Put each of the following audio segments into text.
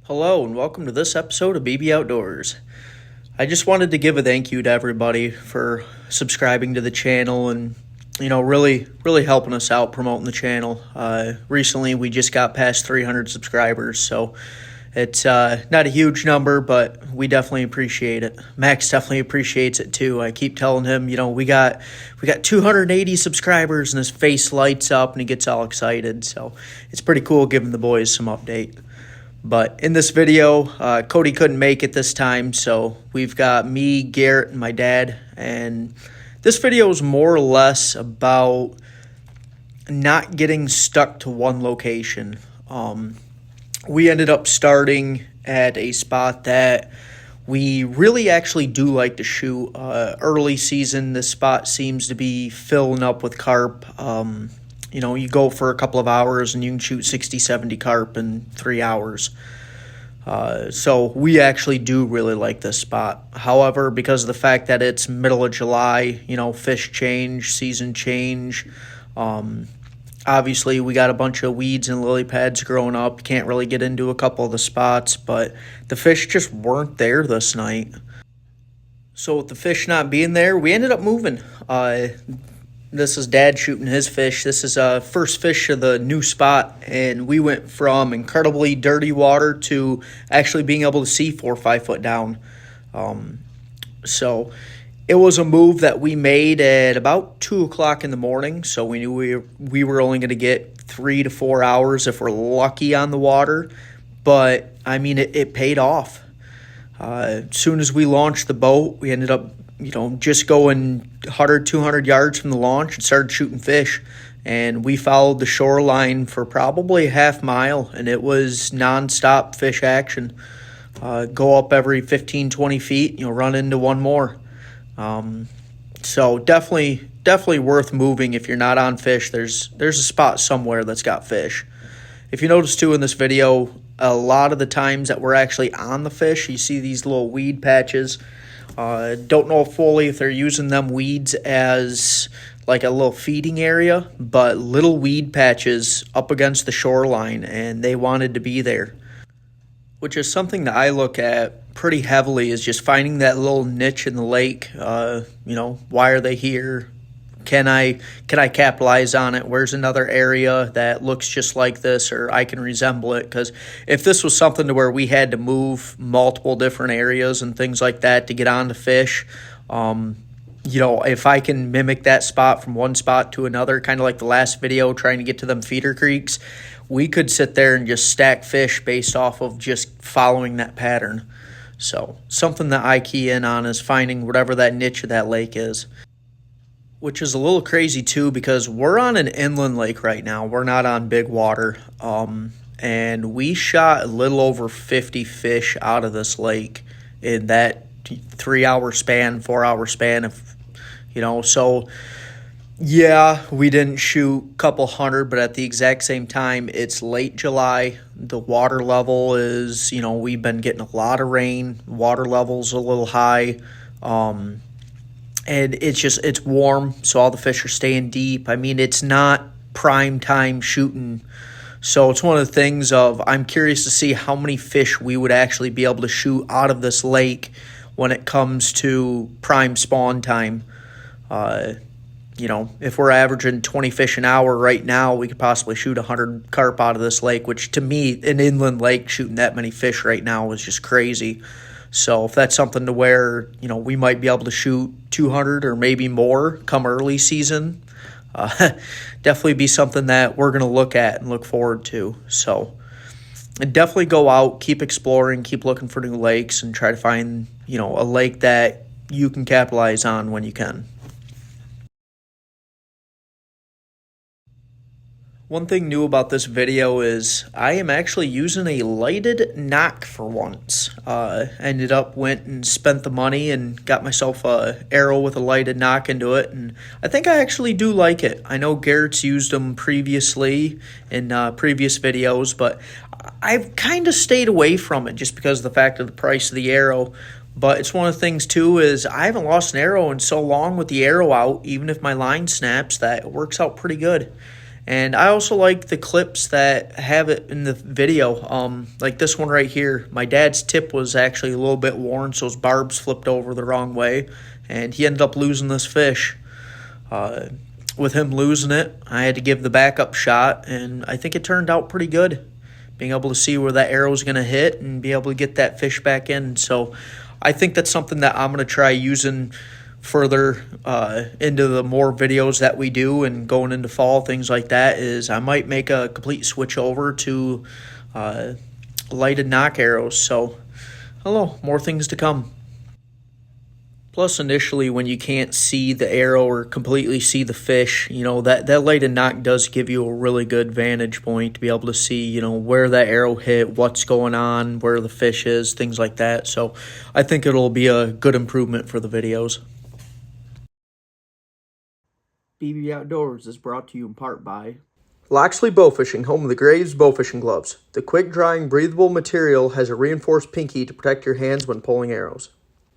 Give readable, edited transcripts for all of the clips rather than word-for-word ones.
Hello and welcome to this episode of BB Outdoors. I just wanted to give a thank you to everybody for subscribing to the channel and really helping us out promoting the channel. Recently we just got past 300 subscribers, so it's not a huge number, but we definitely appreciate it. Max definitely appreciates it too. I keep telling him, we got 280 subscribers, and his face lights up and he gets all excited. So it's pretty cool giving the boys some update. But in this video, Cody couldn't make it this time, so we've got me, Garrett, and my dad. And this video is more or less about not getting stuck to one location. We ended up starting at a spot that we really actually do like to shoot. Early season, this spot seems to be filling up with carp. You go for a couple of hours and you can shoot 60, 70 carp in 3 hours. So we actually do really like this spot. However, because of the fact that it's middle of July, fish change, season change. Obviously, we got a bunch of weeds and lily pads growing up. Can't really get into a couple of the spots, but the fish just weren't there this night. So with the fish not being there, we ended up moving. This is Dad shooting his fish. This is first fish of the new spot, and we went from incredibly dirty water to actually being able to see 4 or 5 foot down. So it was a move that we made at about 2 o'clock in the morning, so we knew we were only going to get 3 to 4 hours if we're lucky on the water, but, it paid off. As soon as we launched the boat, we ended up just going 100, 200 yards from the launch and started shooting fish. And we followed the shoreline for probably a half mile, and it was nonstop fish action. Go up every 15, 20 feet, run into one more. So definitely worth moving if you're not on fish. There's a spot somewhere that's got fish. If you notice too in this video, a lot of the times that we're actually on the fish, you see these little weed patches. Don't know fully if they're using them weeds as like a little feeding area, but little weed patches up against the shoreline, and they wanted to be there. Which is something that I look at pretty heavily, is just finding that little niche in the lake. Why are they here? Can I capitalize on it? Where's another area that looks just like this, or I can resemble it? Because if this was something to where we had to move multiple different areas and things like that to get on to fish, if I can mimic that spot from one spot to another, kind of like the last video trying to get to them feeder creeks, we could sit there and just stack fish based off of just following that pattern. So something that I key in on is finding whatever that niche of that lake is. Which is a little crazy too, because we're on an inland lake right now. We're not on big water. And we shot a little over 50 fish out of this lake in that 3 hour span, 4 hour span. So yeah, we didn't shoot a couple hundred, but at the exact same time, it's late July. The water level is, we've been getting a lot of rain. Water level's a little high. And it's warm, so all the fish are staying deep. It's not prime time shooting. So it's one of the things of, I'm curious to see how many fish we would actually be able to shoot out of this lake when it comes to prime spawn time. If we're averaging 20 fish an hour right now, we could possibly shoot 100 carp out of this lake, which to me, an inland lake shooting that many fish right now is just crazy. So if that's something to where, we might be able to shoot 200 or maybe more come early season, definitely be something that we're going to look at and look forward to. So definitely go out, keep exploring, keep looking for new lakes, and try to find, a lake that you can capitalize on when you can. One thing new about this video is I am actually using a lighted knock for once. Went and spent the money and got myself a arrow with a lighted knock into it, and I think I actually do like it. I know Garrett's used them previously in previous videos, but I've kind of stayed away from it just because of the fact of the price of the arrow. But it's one of the things too is I haven't lost an arrow in so long with the arrow out, even if my line snaps, that it works out pretty good. And I also like the clips that have it in the video. Like this one right here. My dad's tip was actually a little bit worn, so his barbs flipped over the wrong way, and he ended up losing this fish. With him losing it, I had to give the backup shot, and I think it turned out pretty good. Being able to see where that arrow is going to hit and be able to get that fish back in. So I think that's something that I'm going to try using further into the more videos that we do, and going into fall, things like that, is I might make a complete switch over to lighted knock arrows. So, hello, more things to come. Plus, initially, when you can't see the arrow or completely see the fish, that lighted knock does give you a really good vantage point to be able to see, where that arrow hit, what's going on, where the fish is, things like that. So I think it'll be a good improvement for the videos. BB Outdoors is brought to you in part by Loxley Bowfishing, home of the Graves Bowfishing Gloves. The quick-drying, breathable material has a reinforced pinky to protect your hands when pulling arrows.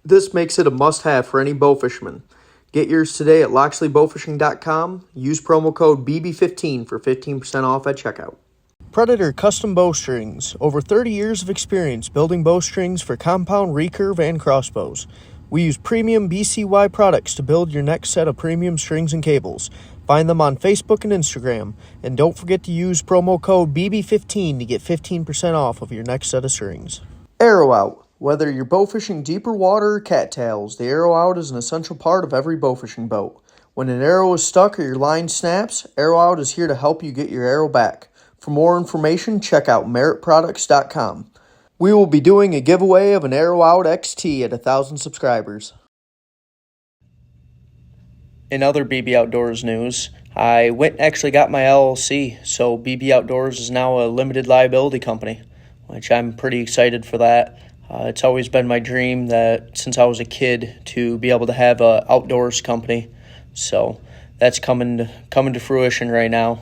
This makes it a must-have for any bow fisherman. Get yours today at loxleybowfishing.com. Use promo code BB15 for 15% off at checkout. Predator Custom Bowstrings. Over 30 years of experience building bowstrings for compound, recurve, and crossbows. We use premium BCY products to build your next set of premium strings and cables. Find them on Facebook and Instagram. And don't forget to use promo code BB15 to get 15% off of your next set of strings. Arrow Out. Whether you're bowfishing deeper water or cattails, the arrow out is an essential part of every bowfishing boat. When an arrow is stuck or your line snaps, Arrow Out is here to help you get your arrow back. For more information, check out meritproducts.com. We will be doing a giveaway of an Arrow Out XT at 1,000 subscribers. In other BB Outdoors news, I went and actually got my LLC, so BB Outdoors is now a limited liability company, which I'm pretty excited for that. It's always been my dream that since I was a kid to be able to have an outdoors company. So that's coming to fruition right now.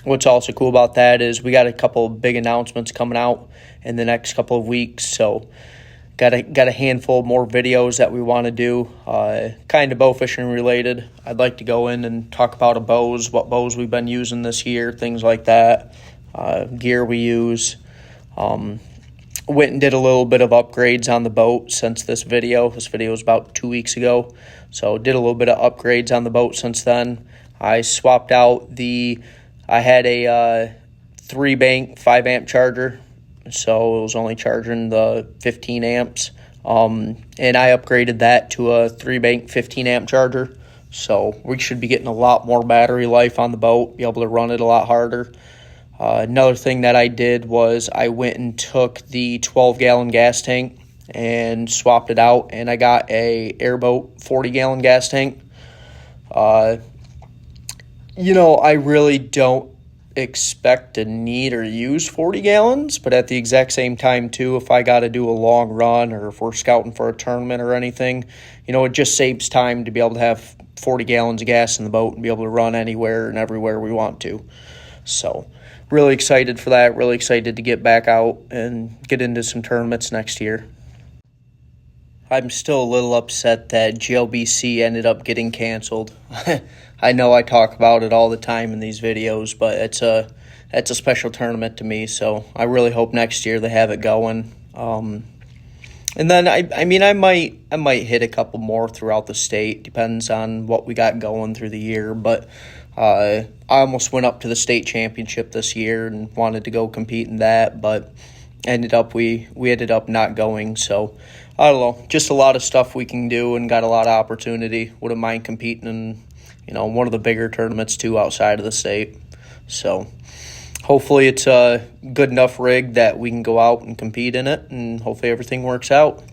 What's also cool about that is we got a couple of big announcements coming out in the next couple of weeks. So got a handful more videos that we want to do, kind of bow fishing related. I'd like to go in and talk about what bows we've been using this year, things like that, gear we use. Went and did a little bit of upgrades on the boat since this video. This video was about 2 weeks ago. So did a little bit of upgrades on the boat since then. I swapped out I had a 3-bank 5-amp charger. So it was only charging the 15 amps. And I upgraded that to a 3-bank 15-amp charger. So we should be getting a lot more battery life on the boat, be able to run it a lot harder. Another thing that I did was I went and took the 12-gallon gas tank and swapped it out, and I got a airboat 40-gallon gas tank. I really don't expect to need or use 40 gallons, but at the exact same time, too, if I got to do a long run or if we're scouting for a tournament or anything, it just saves time to be able to have 40 gallons of gas in the boat and be able to run anywhere and everywhere we want to. So really excited for that, really excited to get back out and get into some tournaments next year. I'm still a little upset that GLBC ended up getting canceled. I know I talk about it all the time in these videos, but it's a special tournament to me, so I really hope next year they have it going. And then I might hit a couple more throughout the state, depends on what we got going through the year, but I almost went up to the state championship this year and wanted to go compete in that, but we ended up not going. So I don't know, just a lot of stuff we can do and got a lot of opportunity. Wouldn't mind competing in one of the bigger tournaments too outside of the state. So hopefully it's a good enough rig that we can go out and compete in it, and hopefully everything works out.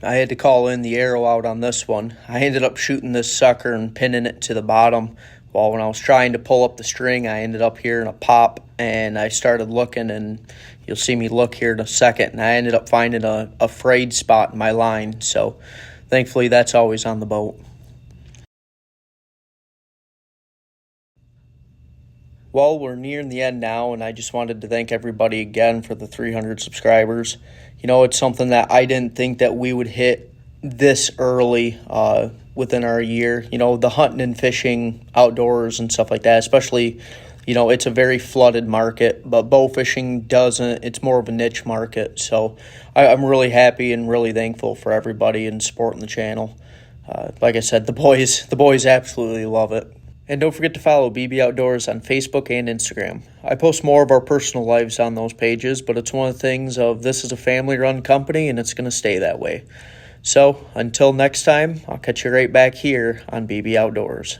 I had to call in the arrow out on this one. I ended up shooting this sucker and pinning it to the bottom. Well, when I was trying to pull up the string, I ended up hearing a pop, and I started looking, and you'll see me look here in a second, and I ended up finding a frayed spot in my line. So thankfully that's always on the boat. Well, we're nearing the end now, and I just wanted to thank everybody again for the 300 subscribers. It's something that I didn't think that we would hit this early within our year. You know, the hunting and fishing outdoors and stuff like that, especially, you know, it's a very flooded market, but bow fishing doesn't. It's more of a niche market. So I'm really happy and really thankful for everybody and supporting the channel. Like I said, the boys absolutely love it. And don't forget to follow BB Outdoors on Facebook and Instagram. I post more of our personal lives on those pages, but it's one of the things of this is a family-run company, and it's going to stay that way. So until next time, I'll catch you right back here on BB Outdoors.